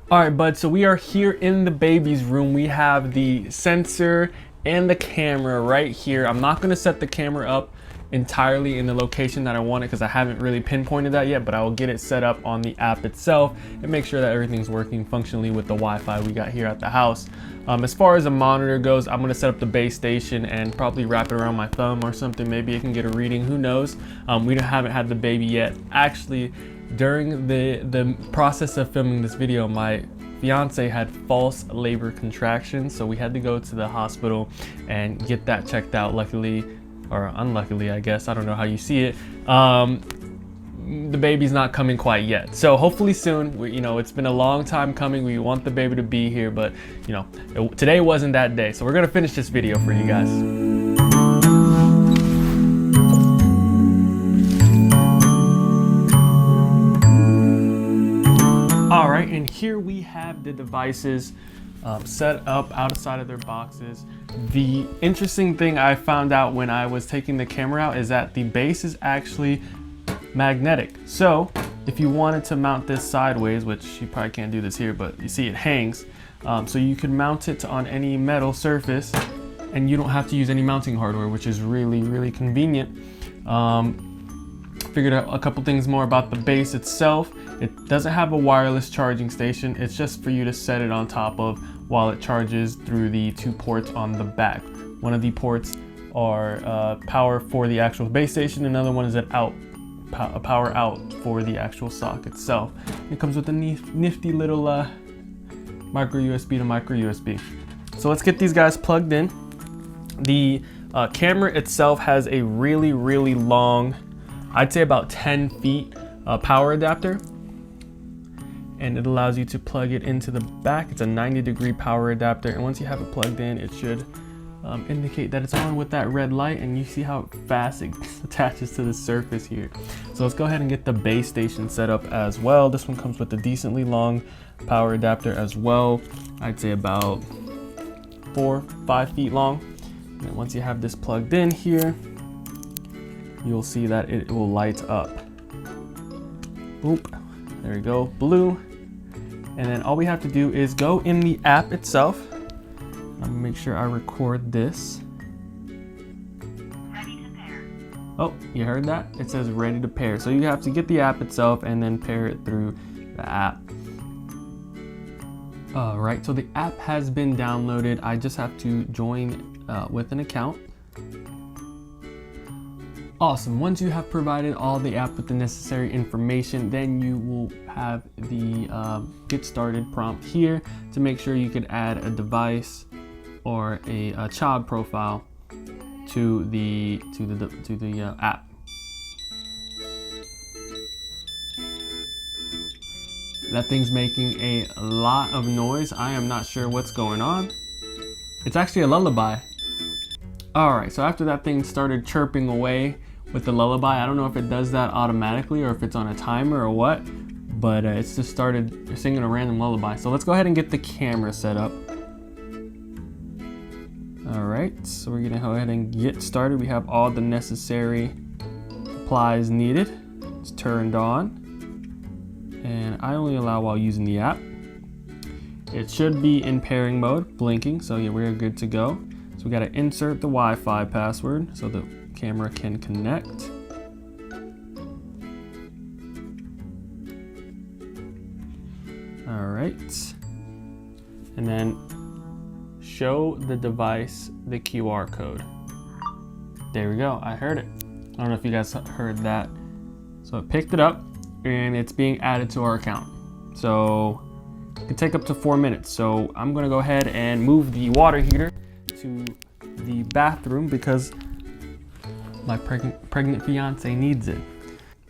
All right, bud, so we are here in the baby's room. We have the sensor and the camera right here. I'm not gonna set the camera up entirely in the location that I want it because I haven't really pinpointed that yet, but I will get it set up on the app itself and make sure that everything's working functionally with the Wi-Fi we got here at the house. As far as a monitor goes, I'm gonna set up the base station and probably wrap it around my thumb or something. Maybe it can get a reading, who knows? We haven't had the baby yet. Actually, during the process of filming this video, my fiance had false labor contractions, so we had to go to the hospital and get that checked out. Luckily, or unluckily, I guess, I don't know how you see it, the baby's not coming quite yet. So hopefully soon. It's been a long time coming. We want the baby to be here, but today wasn't that day. So we're gonna finish this video for you guys. All right, and here we have the devices set up outside of their boxes. The interesting thing I found out when I was taking the camera out is that the base is actually magnetic. So if you wanted to mount this sideways, which you probably can't do this here, but you see it hangs, so you could mount it on any metal surface and you don't have to use any mounting hardware, which is really, really convenient. Figured out a couple things more about the base itself. It doesn't have a wireless charging station. It's just for you to set it on top of while it charges through the 2 ports on the back. One of the ports are power for the actual base station. Another one is a power out for the actual sock itself. It comes with a nifty little micro USB to micro USB. So let's get these guys plugged in. The camera itself has a really, really long, I'd say about 10 feet power adapter, and it allows you to plug it into the back. It's a 90-degree power adapter, and once you have it plugged in, it should indicate that it's on with that red light, and you see how fast it attaches to the surface here. So let's go ahead and get the base station set up as well. This one comes with a decently long power adapter as well. I'd say about 4-5 feet long. And once you have this plugged in here, you'll see that it will light up. Boop, there we go, blue. And then all we have to do is go in the app itself. I'm gonna make sure I record this. Ready to pair. Oh, you heard that? It says ready to pair. So you have to get the app itself and then pair it through the app. All right, so the app has been downloaded. I just have to join with an account. Awesome. Once you have provided all the app with the necessary information, then you will have the get started prompt here to make sure you could add a device or a child profile to the app. That thing's making a lot of noise. I am not sure what's going on. It's actually a lullaby. All right, so after that thing started chirping away with the lullaby, I don't know if it does that automatically or if it's on a timer or what, but it's just started singing a random lullaby. So let's go ahead and get the camera set up. All right, so we're gonna go ahead and get started. We have all the necessary supplies needed. It's turned on, and I only allow while using the app. It should be in pairing mode, blinking, so yeah, we're good to go. So we gotta insert the Wi-Fi password so the camera can connect. All right, and then show the device the QR code. There we go, I heard it. I don't know if you guys heard that. So it picked it up and it's being added to our account. So it can take up to 4 minutes. So I'm gonna go ahead and move the water heater to the bathroom because my pregnant fiance needs it.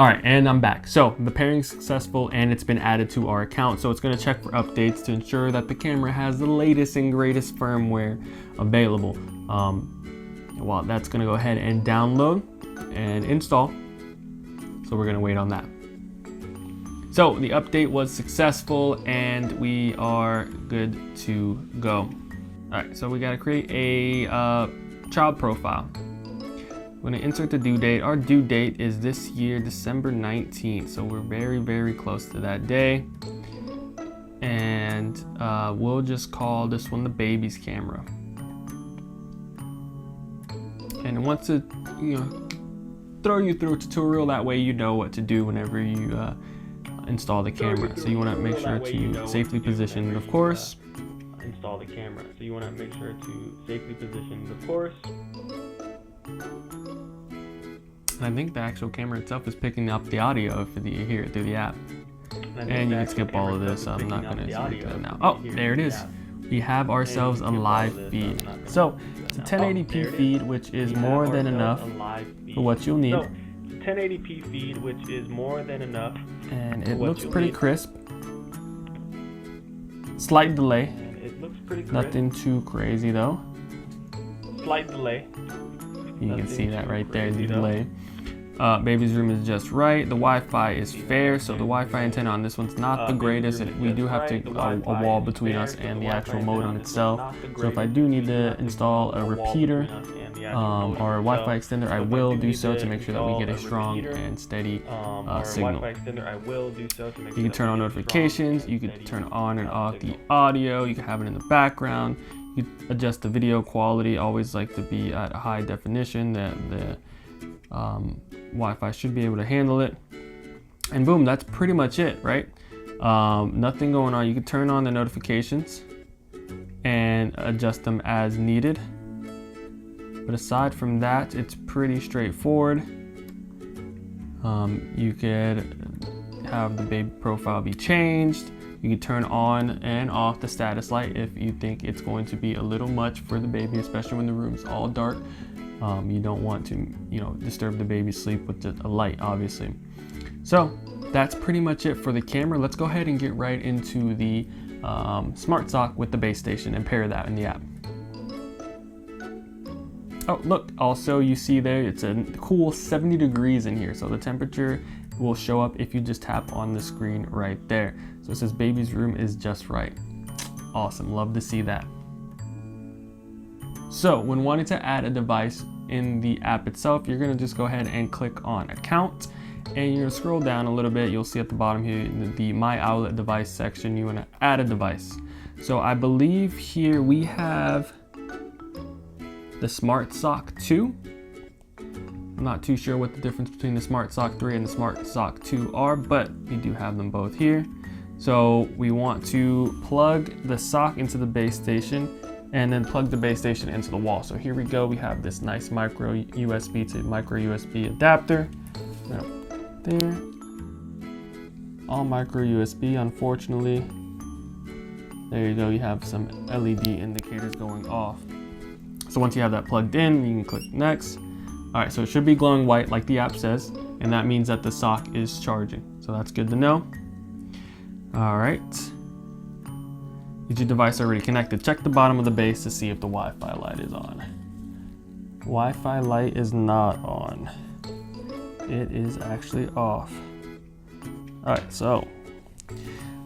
All right, and I'm back. So the pairing's successful and it's been added to our account. So it's gonna check for updates to ensure that the camera has the latest and greatest firmware available. Well, that's gonna go ahead and download and install. So we're gonna wait on that. So the update was successful and we are good to go. All right, so we gotta create a child profile. We're gonna insert the due date. Our due date is this year, December 19th. So we're very, very close to that day. and we'll just call this one the baby's camera. And once it, throw you through a tutorial, that way you know what to do whenever you install the camera. So you want to make sure to safely position it, of course. Install the camera. So you want to make sure to safely position it, of course. And I think the actual camera itself is picking up the audio if you hear it through the app. And you can skip all of this. I'm not going to speak to that now. Oh, there it is. We have ourselves a live feed. So it's a 1080p feed, which is more than enough for what you'll need. 1080p feed, which is more than enough. And it looks pretty crisp. Slight delay. Nothing too crazy though. Slight delay. You can see that right there, the delay. Baby's room is just right. The Wi-Fi is fair, so the Wi-Fi antenna on this one's not the greatest. We do have to a wall between us and the actual modem itself. So if I do need to install a repeater or a Wi-Fi extender, I will do so to make sure that we get a strong and steady signal. You can turn on notifications. You can turn on and off the audio. You can have it in the background. You can adjust the video quality. Always like to be at a high definition. The Wi-Fi should be able to handle it. And boom, that's pretty much it, right? Nothing going on. You can turn on the notifications and adjust them as needed. But aside from that, it's pretty straightforward. You could have the baby profile be changed. You can turn on and off the status light if you think it's going to be a little much for the baby, especially when the room's all dark. You don't want to, disturb the baby's sleep with just a light, obviously. So that's pretty much it for the camera. Let's go ahead and get right into the smart sock with the base station and pair that in the app. Oh, look, also you see there, it's a cool 70 degrees in here. So the temperature will show up if you just tap on the screen right there. So it says baby's room is just right. Awesome, love to see that. So when wanting to add a device in the app itself, you're gonna just go ahead and click on account, and you're gonna scroll down a little bit. You'll see at the bottom here, the My Owlet device section, you wanna add a device. So I believe here we have the Smart Sock 2. I'm not too sure what the difference between the Smart Sock 3 and the Smart Sock 2 are, but we do have them both here. So we want to plug the sock into the base station and then plug the base station into the wall. So here we go, we have this nice micro USB to micro USB adapter. There, all micro USB, unfortunately. There you go, you have some LED indicators going off. So once you have that plugged in, you can click next. All right, so it should be glowing white like the app says, and that means that the sock is charging. So that's good to know. All right. Is your device already connected? Check the bottom of the base to see if the Wi-Fi light is on. Wi-Fi light is not on. It is actually off. All right, so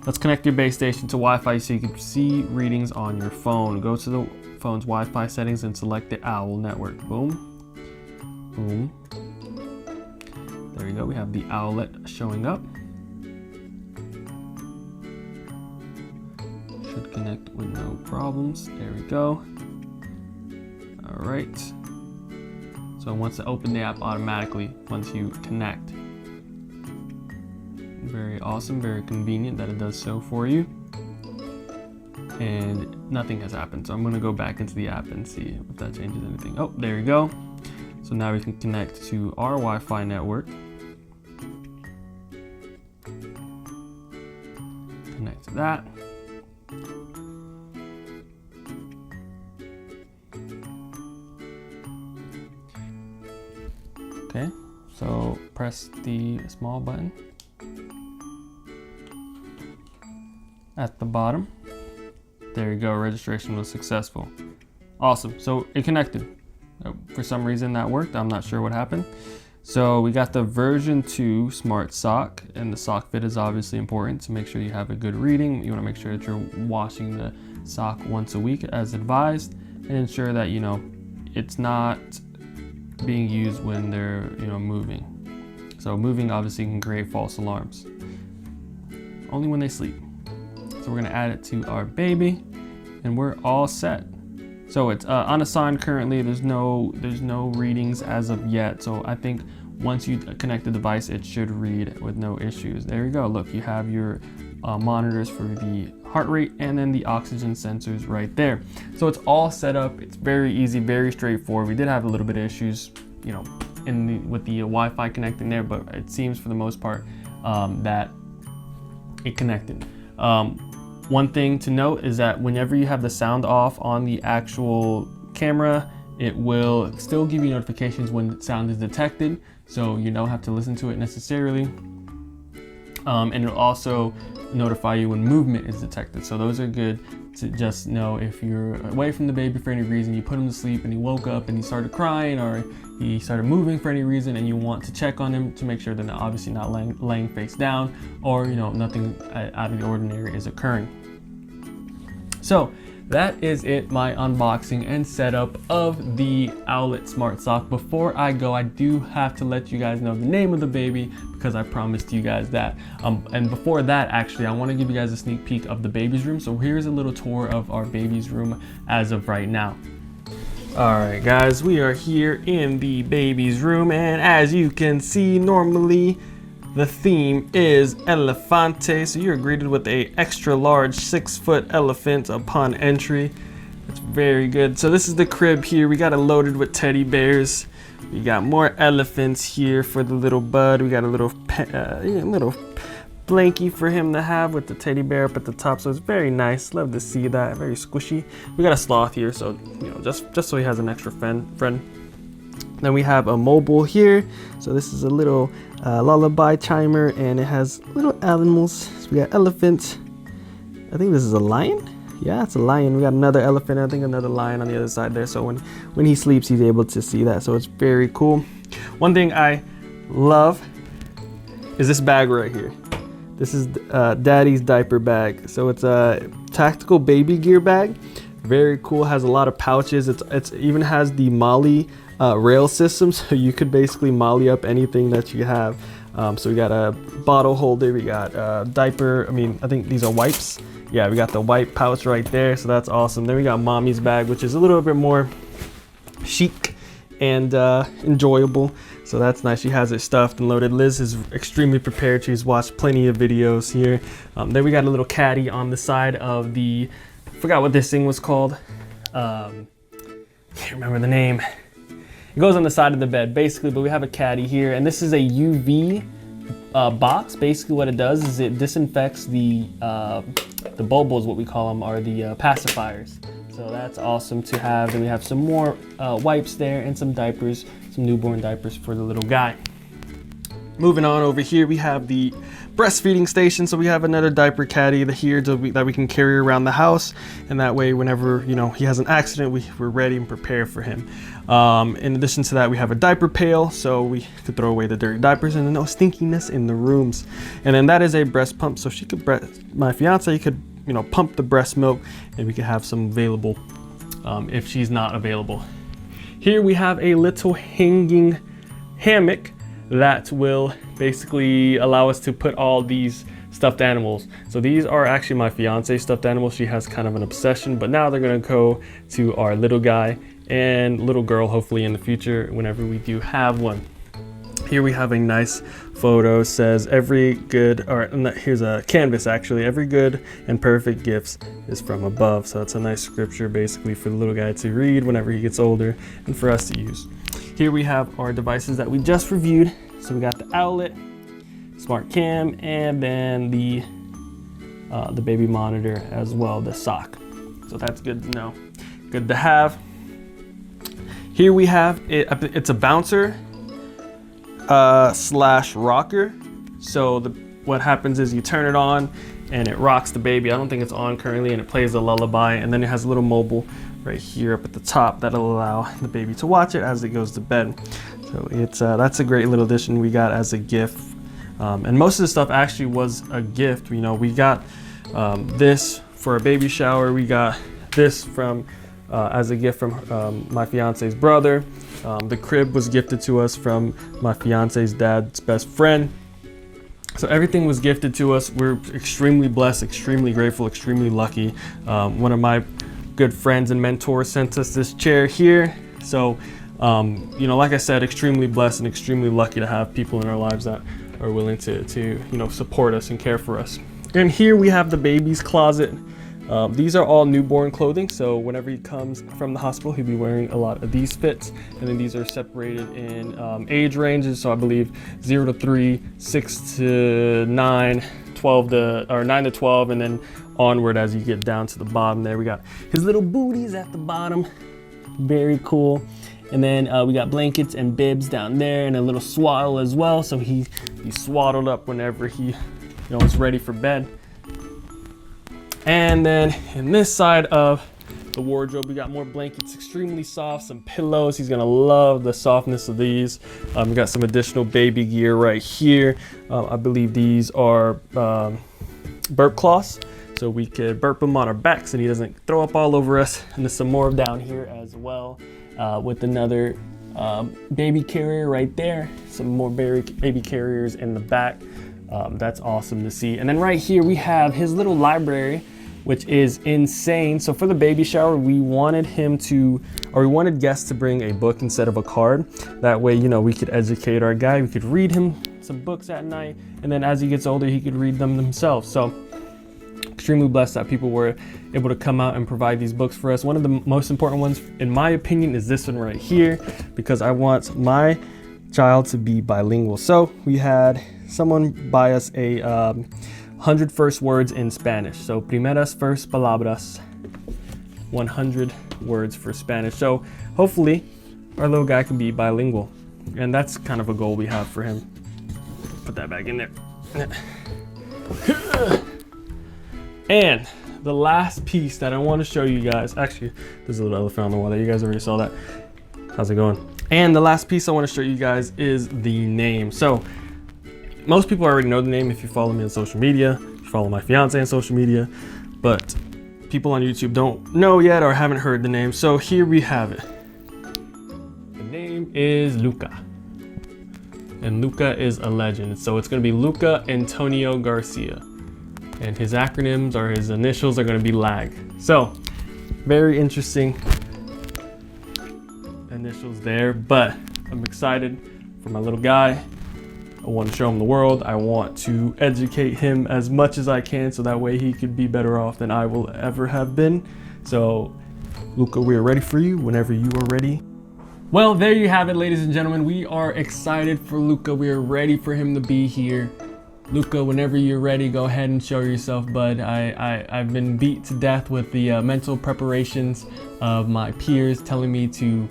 let's connect your base station to Wi-Fi so you can see readings on your phone. Go to the phone's Wi-Fi settings and select the Owl network. Boom, boom. There you go, we have the Owlet showing up. Should connect with no problems. There we go. All right. So once it open the app automatically once you connect. Very awesome, very convenient that it does so for you. And nothing has happened. So I'm gonna go back into the app and see if that changes anything. Oh, there you go. So now we can connect to our Wi-Fi network. Connect to that. Okay, so press the small button at the bottom. There you go, registration was successful. Awesome, so it connected. For some reason that worked, I'm not sure what happened. So we got the version 2 Smart Sock, and the sock fit is obviously important to make sure you have a good reading. You wanna make sure that you're washing the sock once a week as advised, and ensure that, it's not being used when they're moving. So moving obviously can create false alarms. Only when they sleep. So we're gonna add it to our baby and we're all set. So it's unassigned currently. There's no readings as of yet. So I think once you connect the device, it should read with no issues. There you go. Look, you have your monitors for the heart rate and then the oxygen sensors right there. So it's all set up. It's very easy, very straightforward. We did have a little bit of issues, you know, with the Wi-Fi connecting there, but it seems for the most part that it connected. One thing to note is that whenever you have the sound off on the actual camera, it will still give you notifications when sound is detected, so you don't have to listen to it necessarily. And it'll also notify you when movement is detected. So those are good to just know if you're away from the baby for any reason, you put him to sleep and he woke up and he started crying or he started moving for any reason and you want to check on him to make sure they're obviously not laying face down or, you know, nothing out of the ordinary is occurring. So that is it, my unboxing and setup of the Owlet Smart Sock. Before I go, I do have to let you guys know the name of the baby because I promised you guys that. And before that, actually, I want to give you guys a sneak peek of the baby's room. So here's a little tour of our baby's room as of right now. All right, guys, we are here in the baby's room, and as you can see, normally the theme is Elefante, so you're greeted with a extra large 6-foot elephant upon entry. It's very good. So this is the crib here. We got it loaded with teddy bears. We got more elephants here for the little bud. We got a little little blankie for him to have with the teddy bear up at the top. So it's very nice. Love to see that. Very squishy. We got a sloth here, so you know, just so he has an extra friend. Then we have a mobile here. So this is a little lullaby chimer, and it has little animals. So we got elephants. I think this is a lion. Yeah, it's a lion. We got another elephant. I think another lion on the other side there. So when he sleeps, he's able to see that. So it's very cool. One thing I love is this bag right here. This is Daddy's diaper bag. So it's a tactical baby gear bag. Very cool. Has a lot of pouches. It even has the Molly rail system, so you could basically molly up anything that you have. So we got a bottle holder, we got a diaper, I think these are wipes. Yeah, we got the wipe pouch right there, so that's awesome. Then we got mommy's bag, which is a little bit more chic and enjoyable. So that's nice. She has it stuffed and loaded. Liz is extremely prepared. She's watched plenty of videos here. Then we got a little caddy on the side of the, forgot what this thing was called. Can't remember the name. It goes on the side of the bed basically, but we have a caddy here, and this is a UV box. Basically what it does is it disinfects the bulbos, what we call them, are the pacifiers. So that's awesome to have. Then we have some more wipes there and some diapers, some newborn diapers for the little guy. Moving on over here, we have the breastfeeding station. So we have another diaper caddy here that we can carry around the house, and that way whenever, you know, he has an accident, we're ready and prepared for him. In addition to that, we have a diaper pail, so we could throw away the dirty diapers and no stinkiness in the rooms. And then that is a breast pump, so she could my fiance could, you know, pump the breast milk, and we could have some available if she's not available. Here we have a little hanging hammock that will basically allow us to put all these stuffed animals. So these are actually my fiance's stuffed animals. She has kind of an obsession, but now they're gonna go to our little guy and little girl, hopefully in the future, whenever we do have one. Here we have a nice photo, says every good, or here's a canvas actually, every good and perfect gifts is from above. So it's a nice scripture basically for the little guy to read whenever he gets older and for us to use. Here we have our devices that we just reviewed. So we got the Owlet, Smart Cam, and then the baby monitor as well, the sock. So that's good to know, good to have. Here we have it's a bouncer slash rocker. So what happens is you turn it on and it rocks the baby. I don't think it's on currently, and it plays a lullaby, and then it has a little mobile right here up at the top that'll allow the baby to watch it as it goes to bed. So it's that's a great little addition we got as a gift, and most of the stuff actually was a gift. You know, we got this for a baby shower. We got this from as a gift from my fiance's brother. The crib was gifted to us from my fiance's dad's best friend. So everything was gifted to us. We're extremely blessed, extremely grateful, extremely lucky. One of my good friends and mentors sent us this chair here. So, you know, like I said, extremely blessed and extremely lucky to have people in our lives that are willing to you know, support us and care for us. And here we have the baby's closet. These are all newborn clothing, so whenever he comes from the hospital, he'll be wearing a lot of these fits. And then these are separated in age ranges, so I believe 0 to 3, 6 to 9, 12 to, or 9 to 12, and then onward as you get down to the bottom there. We got his little booties at the bottom, very cool. And then we got blankets and bibs down there, and a little swaddle as well, so he's swaddled up whenever he, you know, is ready for bed. And then in this side of the wardrobe, we got more blankets, extremely soft, some pillows. He's gonna love the softness of these. We got some additional baby gear right here. I believe these are burp cloths, so we could burp him on our backs and he doesn't throw up all over us. And there's some more down here as well, with another baby carrier right there. Some more baby carriers in the back. That's awesome to see. And then right here we have his little library, which is insane. So for the baby shower, we wanted guests to bring a book instead of a card. That way, you know, we could educate our guy. We could read him some books at night, and then as he gets older, he could read them himself. So extremely blessed that people were able to come out and provide these books for us. One of the most important ones, in my opinion, is this one right here, because I want my child to be bilingual. So we had someone buy us a 100 first words in Spanish. So primeras first palabras, 100 words for Spanish. So hopefully our little guy can be bilingual, and that's kind of a goal we have for him. Put that back in there. And the last piece that I want to show you guys, actually there's a little elephant on the wall there, you guys already saw that. How's it going? And the last piece I want to show you guys is the name. So most people already know the name if you follow me on social media, if you follow my fiance on social media, but people on YouTube don't know yet or haven't heard the name. So here we have it. The name is Luca. And Luca is a legend. So it's going to be Luca Antonio Garcia. And his acronyms, or his initials, are going to be LAG. So very interesting initials there, but I'm excited for my little guy. I want to show him the world. I want to educate him as much as I can, so that way he could be better off than I will ever have been. So Luca, we are ready for you whenever you are ready. Well, there you have it, ladies and gentlemen. We are excited for Luca. We are ready for him to be here. Luca, whenever you're ready, go ahead and show yourself, bud. I've been beat to death with the mental preparations of my peers telling me to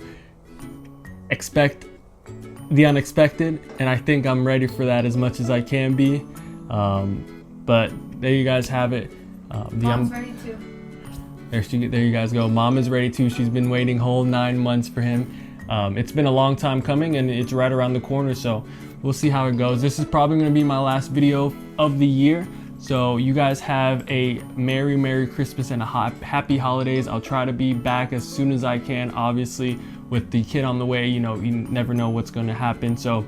expect the unexpected, and I think I'm ready for that as much as I can be. But there you guys have it. Mom's ready too. There you guys go. Mom is ready too. She's been waiting whole 9 months for him. It's been a long time coming, and it's right around the corner, so we'll see how it goes. This is probably going to be my last video of the year, so you guys have a Merry Christmas and a happy holidays. I'll try to be back as soon as I can. Obviously, with the kid on the way, you know, you never know what's going to happen, so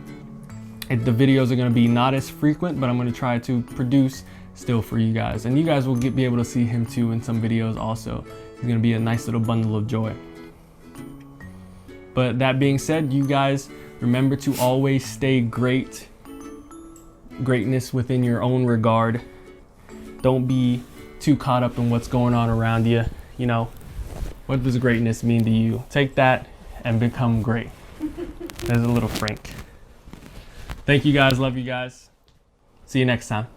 the videos are going to be not as frequent, but I'm going to try to produce still for you guys, and you guys will be able to see him too in some videos also. He's going to be a nice little bundle of joy. But that being said, you guys remember to always stay greatness within your own regard. Don't be too caught up in what's going on around you. You know, what does greatness mean to you? Take that and become great. There's a little Frank. Thank you guys, love you guys. See you next time.